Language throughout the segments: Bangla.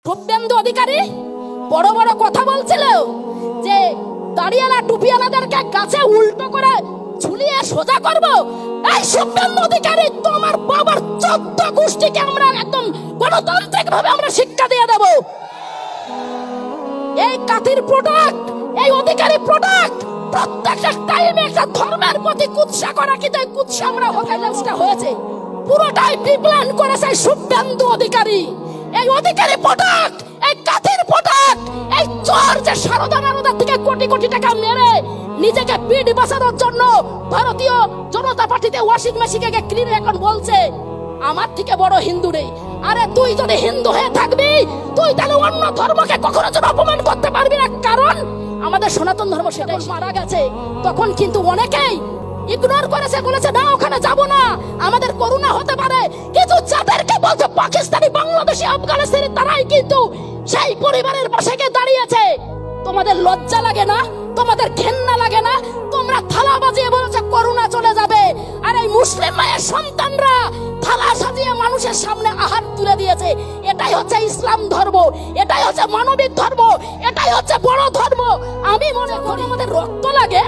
শুভেন্দু অধিকারী বড় বড় কথা বলছিল যে দাড়িওয়ালা টুপিওয়ালাদেরকে গাছে উল্টো করে ঝুলিয়ে সোজা করব। এই শুভেন্দু অধিকারী, তোমার বাবার 14 গোষ্ঠীকে আমরা একদম গণতান্ত্রিক ভাবে আমরা শিক্ষা দিয়ে দেব। এই কাতির প্রোডাক্ট, এই অধিকারী প্রোডাক্ট প্রত্যেকটা টাইমে একটা ধর্মের প্রতি কুৎসা করা, কিন্তু এই কুৎসা আমরা ভাইলেন্সটা হয়েছে পুরোটাই প্রিপ্ল্যান করেছে শুভেন্দু অধিকারী। এই অধিকারী প্রোডাক্ট, এই কাতির প্রোডাক্ট, এই চোর যে সারদা নারদার থেকে কোটি কোটি টাকা মেরে নিজেকে পিঠ বাঁচানোর জন্য ভারতীয় জনতা পার্টিতে ওয়াশিং মেশিনকে কিনে এখন বলছে আমার থেকে বড় হিন্দু নেই। আরে তুই যদি হিন্দু হয়ে থাকবি, তুই তাহলে অন্য ধর্মকে কখনো যেন অপমান করতে পারবি না, কারণ আমাদের সনাতন ধর্ম সেটাই মারা গেছে। তখন কিন্তু অনেকেই ইগনোর করেছে, বলেছে না ওখানে যাব না, আমাদের করুণা হতে পারে। কিন্তু যাদেরকে বলছে পাকিস্তানি, বাংলাদেশি, আফগানিস্তানি, তারাই কিন্তু সেই পরিবারের পাশে গিয়ে দাঁড়িয়েছে। তোমাদের লজ্জা লাগে না? তোমাদের ঘেন্না লাগে না? তোমরা থালা বাজিয়ে বলেছে করুণা চলে যাবে, আর এই মুসলিম মায়ের সন্তানরা থালা সাজিয়ে মানুষের সামনে আহার তুলে দিয়েছে। এটাই হচ্ছে ইসলাম ধর্ম, এটাই হচ্ছে মানবিক ধর্ম, এটাই হচ্ছে বড় ধর্ম। আমি মনে করি আমাদের রক্ত লাগে,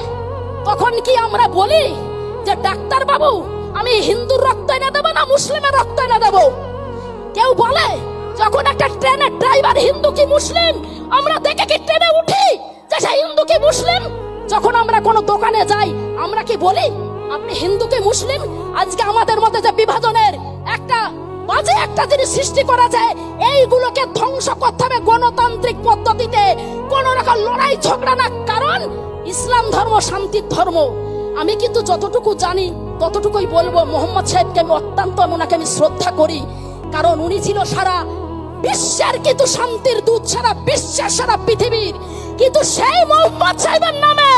তখন কি আমরা বলি যে ডাক্তার বাবু আমি হিন্দুর রক্ত এনে দেবো না মুসলিমের রক্ত এনে দেবো? কেউ বলে যখন একটা ট্রেনের ড্রাইভার হিন্দু কি মুসলিম, আমরা দেখে কি ট্রেনে উঠি যে সে হিন্দু কি মুসলিম? যখন আমরা কোনো দোকানে যাই আমরা কি বলি আপনি হিন্দু কি মুসলিম? আজকে আমাদের মধ্যে যে বিভাজনের একটা বাজে একটা জিনিস সৃষ্টি করা যায়, এইগুলোকে ধ্বংস করতে হবে গণতান্ত্রিক পদ্ধতিতে, কোন রকম লড়াই ঝগড়া না, কারণ ইসলাম ধর্ম শান্তির ধর্ম। আমি কিন্তু যতটুকু জানি ততটুকুই বলবো। মোহাম্মদ সাহেবকে আমি অত্যন্ত, ওনাকে আমি শ্রদ্ধা করি, কারণ উনি ছিল সারা বিশ্বের কিন্তু শান্তির দূত, সারা বিশ্বের, সারা পৃথিবীর। কিন্তু সেই মোহাম্মদ সাহেবের নামে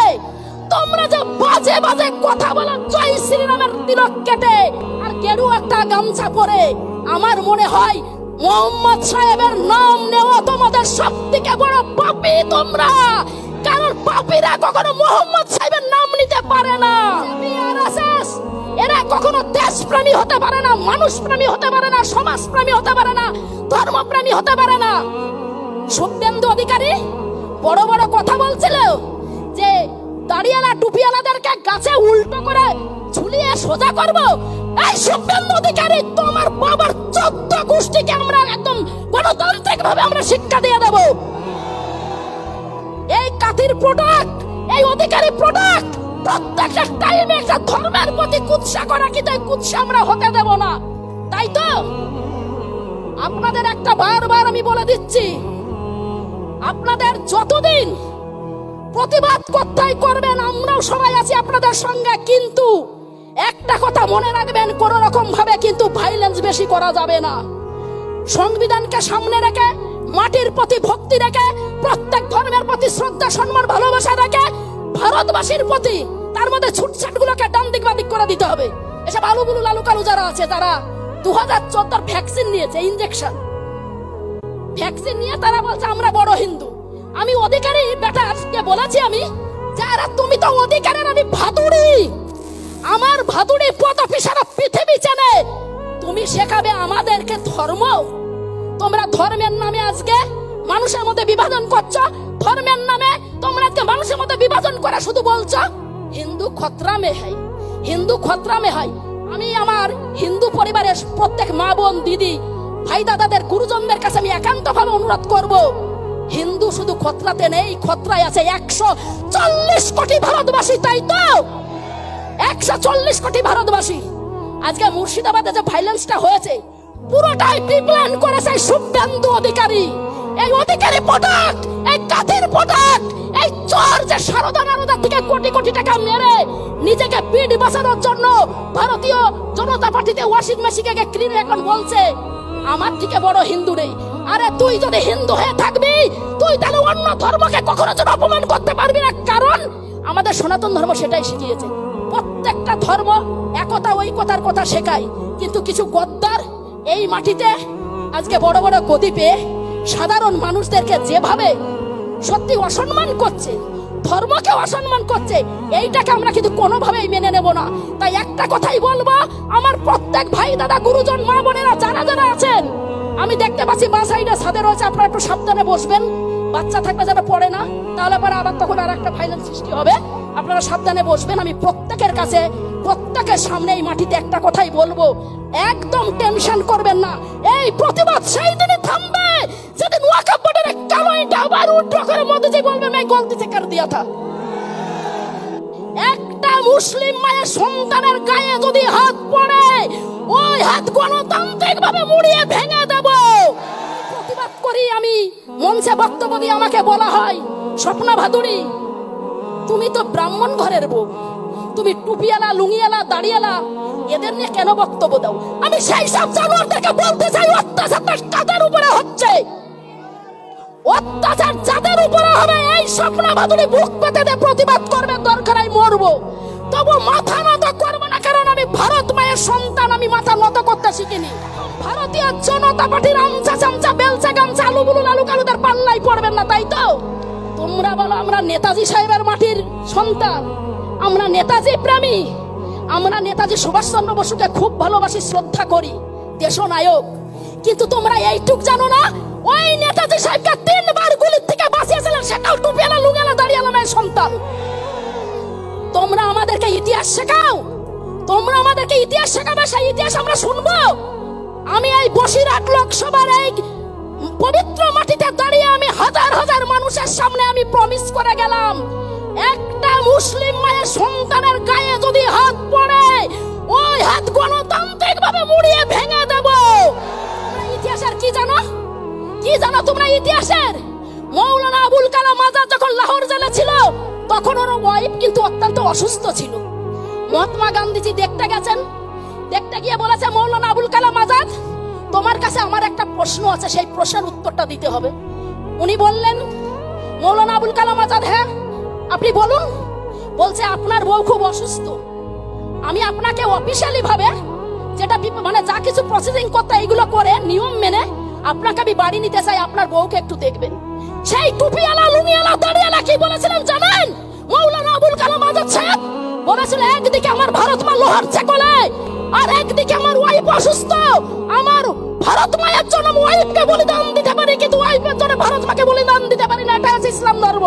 তোমরা যে বাজে বাজে কথা বলো, জয় শ্রীরামের তিলক কেটে আর গেরুয়া একটা গামছা পরে, আমার মনে হয় মোহাম্মদ সাহেবের নাম নেওয়া তোমাদের সবথেকে বড় পাপী তোমরা, কারণ পাপীরা কখনো মোহাম্মদ সাহেবের নাম নিতে পারে না। এরা কখনো দেশপ্রেমী হতে পারে না, মানুষপ্রেমী হতে পারে না, সমাজপ্রেমী হতে পারে না, ধর্মপ্রেমী হতে পারে না। শুভেন্দু অধিকারী বড় বড় কথা বলছিল যে দাড়িওয়ালা টুপিওয়ালাদেরকে গাছে উল্টো করে ঝুলিয়ে সোজা করব। এই শুভেন্দু অধিকারী, তোমার বাবার 14 গোষ্ঠীকে আমরা একদম গণতান্ত্রিক ভাবে আমরা শিক্ষা দিয়ে দেব। এই কাতির প্রোডাক্ট, এই অধিকারী প্রোডাক্ট প্রত্যেকটা টাইমে একটা ধর্মের প্রতি কুৎসা করা, কিন্তু এই কুৎসা আমরা হতে দেব না। তাই তো আপনাদের একটা বারবার আমি বলে দিচ্ছি, আপনাদের যতদিন প্রতিবাদ করতেই করবেন, আমরাও সবাই আছি আপনাদের সঙ্গে, কিন্তু একটা কথা মনে রাখবেন, কোন রকম ভাবে কিন্তু ভাইলেন্স বেশি করা যাবে না। সংবিধানকে সামনে রেখে, মাটির প্রতি ভক্তি রেখে, প্রত্যেক ধর্মের প্রতি শ্রদ্ধা, সম্মান, ভালোবাসা রেখে, ভারতবাসীর প্রতি তার মধ্যে ছুটছাট গুলোকে ডান দিক বাদিক করে দিতে হবে। এসব আলুগুলো লালু কালু যারা আছে, তারা 2014 ভ্যাকসিন নিয়েছে, ইনজেকশন ভ্যাকসিন নিয়ে তারা বলছে আমরা বড় হিন্দু। আমি অধিকারী বেটা আজকে বলেছি আমি, যারা তুমি তো অধিকারের, আমি ভাদুড়ি, আমার ভাদুড়ি পদপি সারা পৃথিবী চেনে। তুমি শেখাবে আমাদেরকে ধর্ম? তোমরা ধর্মের নামে আজকে মানুষের মধ্যে বিভাজন করছো, ধর্মের নামে তোমরা আজকে মানুষের মধ্যে বিভাজন করে শুধু বলছো হিন্দু খতরা মে হয়, হিন্দু খতরা মে হয়। আমি আমার হিন্দু পরিবারের প্রত্যেক মা বোন, দিদি, ভাই, দাদাদের, গুরুজনদের কাছে আমি একান্ত ভাবে অনুরোধ করব, হিন্দু শুধু খতরাতে নেই, খতরায় আছে 140 কোটি ভারতবাসী। তাই তো 140 কোটি ভারতবাসী। আজকে মুর্শিদাবাদে যে ভাইলেন্সটা হয়েছে পুরোটাই প্রিপ্ল্যান করেছে শুভেন্দু অধিকারী। এই অধিকারী প্রোডাক্ট, এই কাতির প্রোডাক্ট, এই চোর যে সারদা নারদার থেকে কোটি কোটি টাকা মেরে নিজেকে পিঠ বাঁচানোর জন্য ভারতীয় জনতা পার্টিতে ওয়াশিং মেশিনকে কিনে এখন বলছে আমার থেকে বড় হিন্দু নেই। আরে তুই যদি হিন্দু হয়ে থাকবি, তুই তাহলে অন্য ধর্মকে কখনো যেন অপমান করতে পারবি না, কারণ আমাদের সনাতন ধর্ম সেটাই শিখিয়েছে। প্রত্যেকটা ধর্ম একতা ঐক্যতার কথা শেখায়, কিন্তু কিছু গদ্দার এই মাটিতে আজকে বড় বড় গদি পেয়ে সাধারণ মানুষদেরকে যেভাবে সত্যি অসম্মান করছে, ধর্মকে অসম্মান করছে, এইটাকে আমরা কিন্তু কোনোভাবেই মেনে নেব না। তাই একটা কথাই বলবো, আমার প্রত্যেক ভাই, দাদা, গুরুজন, মা বোনেরা যারা যারা আছেন, আমি দেখতে পাচ্ছি বাঁ সাইডে ছাদে রয়েছে, আপনারা একটু সাবধানে বসবেন। বাচ্চা থাকলে যারা পড়ে না, তাহলে পরে আবার তখন আর একটা ভাইলেন্স সৃষ্টি হবে। আপনারা সাবধানে বসবেন। আমি প্রত্যেকের কাছে, প্রত্যেকের সামনে এই মাটিতে একটা কথাই বলবো, একদম টেনশন করবেন না। এই প্রতিবাদ সেই দিনই থামবে যেদিন ওয়াকফ বোর্ডের কালো ইট আবার উঠ্র করে মোদিজি বলবে मैं गलती से कर दिया था। একটা মুসলিম মায়ের সন্তানের গায়ে যদি হাত পড়ে, ওই হাত গণতান্ত্রিক ভাবে মুড়িয়ে ভেঙে দেব। প্রতিবাদ করি আমি, মঞ্চে বক্তব্য দিয়ে আমাকে বলা হয়, স্বপ্না ভাদুরী তুমি তো ব্রাহ্মণ ঘরের বউ, তুমি টুপিওয়ালা, লুঙ্গিওয়ালা, দাড়িওয়ালা, এদের নিয়ে কেন বক্তব্য দাও? আমি সেই সব জানোয়ারদেরকে বলতে চাই, অত্যাচারটা কাদের উপরে হচ্ছে? অত্যাচার যাদের উপরে হবে, এই স্বপ্না ভাদুরী বুক পেতে দিয়ে প্রতিবাদ করবে, দরকার হয় মরবো, তবু মাথা নত করবো না। কারণ আমি ভারত মায়ের সন্তান, আমি মাথা নত করতে শিখিনি। ভারতীয় জনতা পার্টির আমচা চামচা বেলচা গামচা আলু বুলু লালু কালুদের পাল্লাই পড়বেন না, তাই তো? তোমরা বলো আমরা নেতাজি সাহেবের মাটির সন্তান, আমরা নেতাজি প্রেমী, আমরা নেতাজি সুভাষচন্দ্র বসুকে খুব ভালোবাসি, শ্রদ্ধা করি, দেশনায়ক। কিন্তু তোমরা এইটুক জানো না, ওই নেতাজি সাহেবকে 3 বার গুলির থেকে বাঁচিয়েছিলেন, সেটাও টুপিওয়ালা, লুঙ্গিওয়ালা, দাড়িওয়ালা মায়ের সন্তান। তোমরা আমাদেরকে ইতিহাস শেখাও, তোমরা আমাদেরকে ইতিহাস শেখাবে, সেই ইতিহাস আমরা শুনবো। আমি এই বসিরহাট লোকসভার এই পবিত্র মাটিতে দাঁড়িয়ে আমি হাজার হাজার মানুষের সামনে আমি প্রমিস করে গেলাম, একটা মুসলিম মায়ের সন্তানের গায়ে যদি হাত পড়ে, ওই হাত গণতান্ত্রিক ভাবে মুড়িয়ে ভেঙে দেব। ইতিহাসের কি জানো? কি জানো তোমরা ইতিহাসের? মৌলানা আবুল কালাম আজাদ যখন লাহোর জেলে ছিল, তখন ওর ওয়াইফ কিন্তু অত্যন্ত অসুস্থ ছিল। মহাত্মা গান্ধীজি দেখতে গেছেন, দেখতে গিয়ে বলেছে, মৌলানা আবুল কালাম আজাদ তোমার কাছে আমার একটা প্রশ্ন আছে, সেই প্রশ্নের উত্তরটা দিতে হবে। উনি বললেন, মৌলানা আবুল কালাম আজাদ, হ্যাঁ আপনি বলুন। বলছে, আপনার বউ খুব অসুস্থ, আমি আপনাকে অফিসিয়ালি ভাবে যেটা মানে যা কিছু প্রসেসিং করতে এইগুলো করে নিয়ম মেনে আপনাকে আমি বাড়ি নিতে চাই, আপনার বউকে একটু দেখবেন। সেই টুপিওয়ালা, লুঙ্গিওয়ালা, দাড়িওয়ালা কি বলেছিলেন জানেন? মৌলানা আবুল কালাম আজাদ সাহেব বলেছিল, একদিকে আমার ভারত মা লোহার চেকলে, আর একদিকে আমার ওয়াইফ অসুস্থ। আমার ভারত মায়ের জন্য ওয়াইফকে বলিদান দিতে পারি, কিন্তু ওয়াইফের জন্য ভারত মাকে বলিদান দিতে পারি না। এটা ইসলাম ধর্ম।